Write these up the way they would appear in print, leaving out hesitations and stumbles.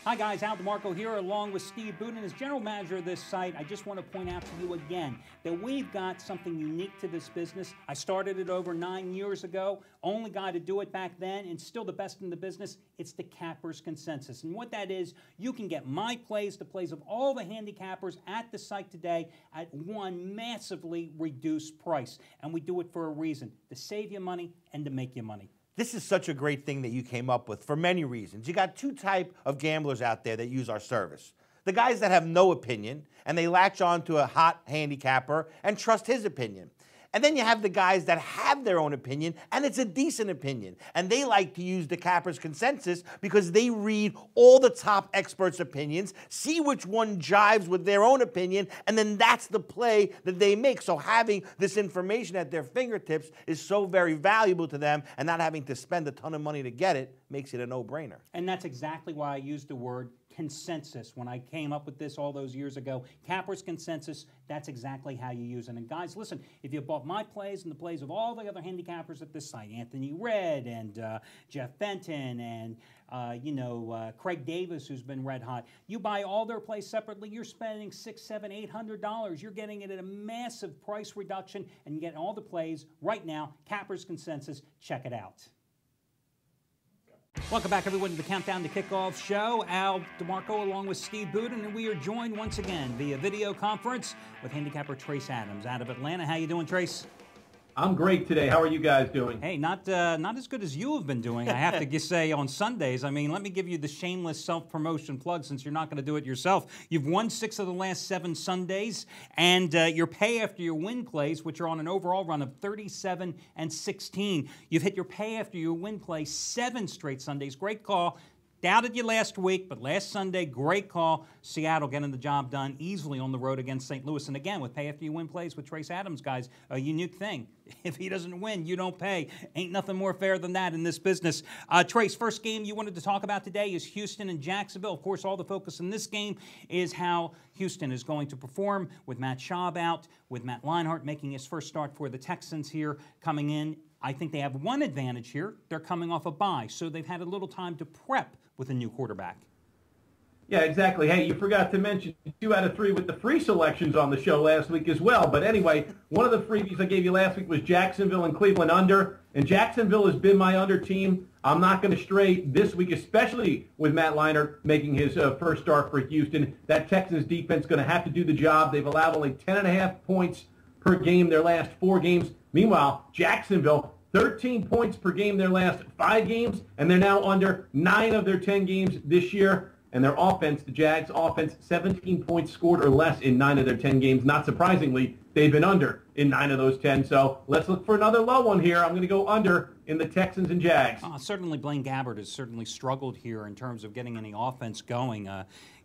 Hi guys, Al DeMarco here along with Steve Budin as general manager of this site. I just want to point out to you again that we've got something unique to this business. I started it over 9 years ago, only guy to do it back then, and still the best in the business. It's the Cappers Consensus. And what that is, you can get my plays, the plays of all the handicappers at the site today at one massively reduced price. And we do it for a reason, to save you money and to make you money. This is such a great thing that you came up with for many reasons. You got two types of gamblers out there that use our service. The guys that have no opinion, and they latch on to a hot handicapper and trust his opinion. And then you have the guys that have their own opinion, and it's a decent opinion. And they like to use the Cappers Consensus because they read all the top experts' opinions, see which one jives with their own opinion, and then that's the play that they make. So having this information at their fingertips is so very valuable to them, and not having to spend a ton of money to get it makes it a no-brainer. And that's exactly why I used the word consensus when I came up with this all those years ago. Cappers Consensus, that's exactly how you use it. And guys, listen, if you bought my plays and the plays of all the other handicappers at this site, Anthony Red and Jeff Benton and Craig Davis, who's been red hot, you buy all their plays separately, you're spending $600, $700, $800. You're getting it at a massive price reduction, and you get all the plays right now. Cappers Consensus, check it out. Welcome back, everyone, to the Countdown to Kickoff show. Al DeMarco along with Steve Budin, and we are joined once again via video conference with handicapper Trace Adams out of Atlanta. How you doing, Trace? I'm great today. How are you guys doing? Hey, not as good as you have been doing, I have to say, on Sundays. I mean, let me give you the shameless self-promotion plug since you're not going to do it yourself. You've won 6 of the last 7 Sundays, and your pay after your win plays, which are on an overall run of 37 and 16. You've hit your pay after your win play 7 straight Sundays. Great call. Doubted you last week, but last Sunday, great call. Seattle getting the job done easily on the road against St. Louis. And again, with pay after you win plays with Trace Adams, guys, a unique thing. If he doesn't win, you don't pay. Ain't nothing more fair than that in this business. Trace, first game you wanted to talk about today is Houston and Jacksonville. Of course, all the focus in this game is how Houston is going to perform with Matt Schaub out, with Matt Leinart making his first start for the Texans here coming in. I think they have one advantage here. They're coming off a bye, so they've had a little time to prep with a new quarterback. Yeah, exactly. Hey, you forgot to mention 2 out of 3 with the free selections on the show last week as well. But anyway, one of the freebies I gave you last week was Jacksonville and Cleveland under. And Jacksonville has been my under team. I'm not going to stray this week, especially with Matt Leinart making his first start for Houston. That Texans defense is going to have to do the job. They've allowed only 10.5 points per game their last 4 games. Meanwhile, Jacksonville, 13 points per game their last 5 games, and they're now under 9 of their 10 games this year. And their offense, the Jags' offense, 17 points scored or less in 9 of their 10 games. Not surprisingly, they've been under in 9 of those 10. So let's look for another low one here. I'm going to go under in the Texans and Jags. Certainly Blaine Gabbert has certainly struggled here in terms of getting any offense going.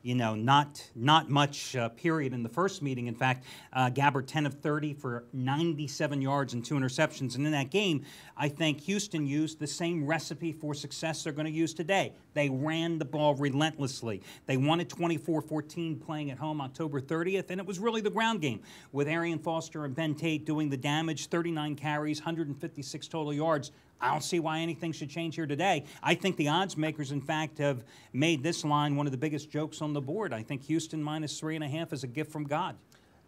Not much period in the first meeting. In fact, Gabbert 10 of 30 for 97 yards and 2 interceptions. And in that game, I think Houston used the same recipe for success they're going to use today. They ran the ball relentlessly. They won it 24-14 playing at home October 30th, and it was really the ground game with Arian Foster and Ben Tate doing the damage, 39 carries, 156 total yards. I don't see why anything should change here today. I think the odds makers, in fact, have made this line one of the biggest jokes on the board. I think Houston minus 3.5 is a gift from God.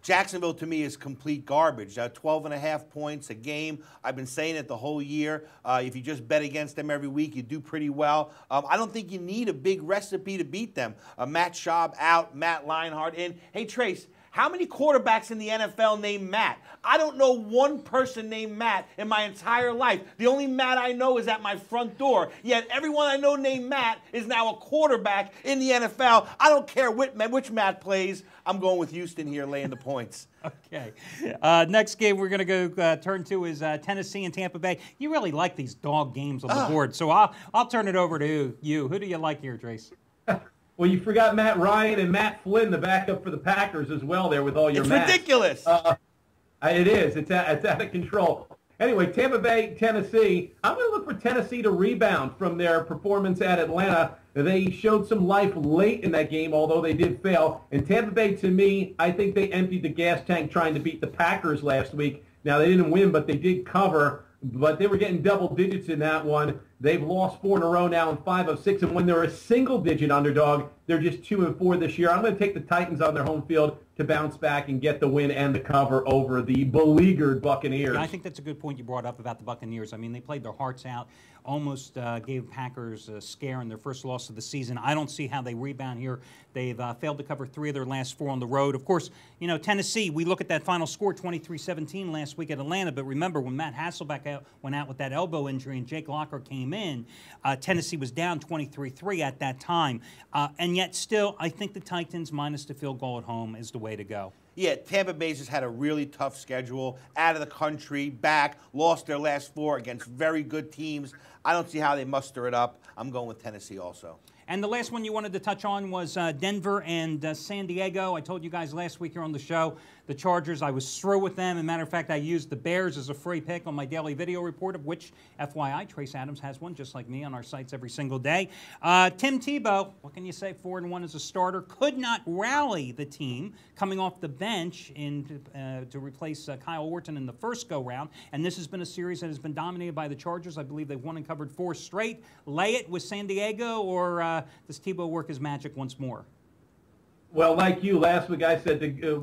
Jacksonville, to me, is complete garbage. 12.5 points a game. I've been saying it the whole year. If you just bet against them every week, you do pretty well. I don't think you need a big recipe to beat them. Matt Schaub out, Matt Leinart in. Hey, Trace, how many quarterbacks in the NFL named Matt? I don't know one person named Matt in my entire life. The only Matt I know is at my front door. Yet everyone I know named Matt is now a quarterback in the NFL. I don't care which Matt plays. I'm going with Houston here, laying the points. Okay. Next game we're going to go turn to is Tennessee and Tampa Bay. You really like these dog games on the board, so I'll turn it over to you. Who do you like here, Trace? Well, you forgot Matt Ryan and Matt Flynn, the backup for the Packers as well there with all your Matts. It's ridiculous. It is. It's out of control. Anyway, Tampa Bay, Tennessee. I'm going to look for Tennessee to rebound from their performance at Atlanta. They showed some life late in that game, although they did fail. And Tampa Bay, to me, I think they emptied the gas tank trying to beat the Packers last week. Now, they didn't win, but they did cover. but they were getting double digits in that one. They've lost 4 in a row now and 5 of 6. And when they're a single-digit underdog, they're just 2 and 4 this year. I'm going to take the Titans on their home field to bounce back and get the win and the cover over the beleaguered Buccaneers. Yeah, I think that's a good point you brought up about the Buccaneers. I mean, they played their hearts out, almost gave Packers a scare in their first loss of the season. I don't see how they rebound here. They've failed to cover 3 of their last 4 on the road. Of course, you know, Tennessee, we look at that final score, 23-17 last week at Atlanta, but remember when Matt Hasselbeck went out with that elbow injury and Jake Locker came in, Tennessee was down 23-3 at that time. And yet still, I think the Titans minus the field goal at home is the way to go. Yeah, Tampa Bay's just had a really tough schedule, out of the country, back, lost their last 4 against very good teams. I don't see how they muster it up. I'm going with Tennessee also. And the last one you wanted to touch on was Denver and San Diego. I told you guys last week here on the show, the Chargers, I was through with them. As a matter of fact, I used the Bears as a free pick on my daily video report, of which, FYI, Trace Adams has one, just like me, on our sites every single day. Tim Tebow, what can you say, 4-1 as a starter, could not rally the team coming off the bench to replace Kyle Orton in the first go-round. And this has been a series that has been dominated by the Chargers. I believe they've won and covered 4 straight. Lay it with San Diego, or does Tebow work his magic once more? Well, like you, last week I said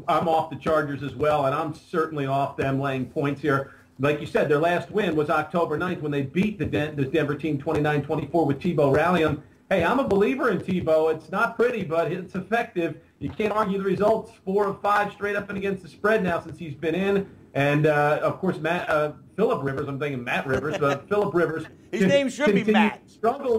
I'm off the Chargers as well, and I'm certainly off them laying points here. Like you said, their last win was October 9th when they beat the Denver team 29-24 with Tebow rallying. Hey, I'm a believer in Tebow. It's not pretty, but it's effective. You can't argue the results. 4 of 5 straight up and against the spread now since he's been in. And, of course, Phillip Rivers, I'm thinking Matt Rivers, but Phillip Rivers. His name should be Matt. Struggle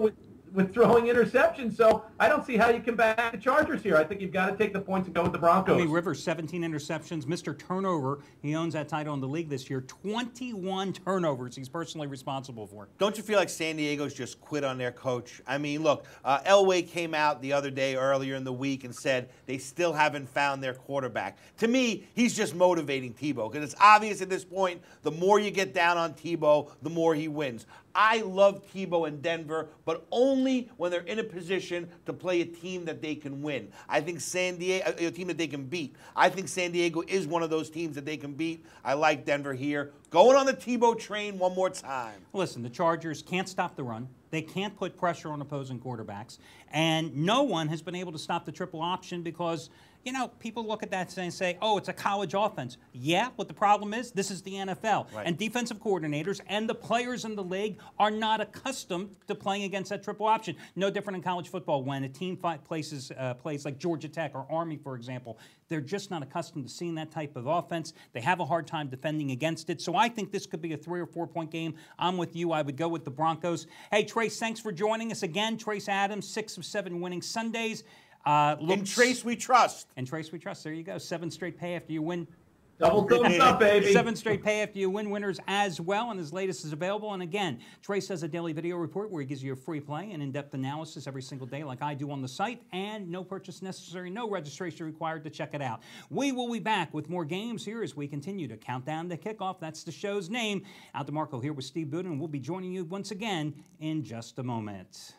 with throwing interceptions, so I don't see how you can back the Chargers here. I think you've got to take the points and go with the Broncos. I mean, Rivers, 17 interceptions. Mr. Turnover, he owns that title in the league this year. 21 turnovers he's personally responsible for. Don't you feel like San Diego's just quit on their coach? I mean, look, Elway came out the other day earlier in the week and said they still haven't found their quarterback. To me, he's just motivating Tebow, because it's obvious at this point, the more you get down on Tebow, the more he wins. I love Tebow in Denver, but only when they're in a position to play a team that they can win. I think San Diego, a team that they can beat. I think San Diego is one of those teams that they can beat. I like Denver here. Going on the Tebow train one more time. Listen, the Chargers can't stop the run. They can't put pressure on opposing quarterbacks. And no one has been able to stop the triple option because, you know, people look at that and say, oh, it's a college offense. Yeah, what the problem is, this is the NFL. Right. And defensive coordinators and the players in the league are not accustomed to playing against that triple option. No different in college football when a team plays like Georgia Tech or Army, for example. They're just not accustomed to seeing that type of offense. They have a hard time defending against it. So I think this could be a 3 or 4 point game. I'm with you. I would go with the Broncos. Hey, Trace, thanks for joining us again. Trace Adams, 6 of 7 winning Sundays. In Trace we trust. And Trace we trust. There you go. 7 straight pay after you win. Double thumbs up, baby. 7 straight pay after you win winners as well, and his latest is available. And again, Trace has a daily video report where he gives you a free play and in-depth analysis every single day like I do on the site, and no purchase necessary, no registration required to check it out. We will be back with more games here as we continue to count down the kickoff. That's the show's name. DeMarco here with Steve Budin, and we'll be joining you once again in just a moment.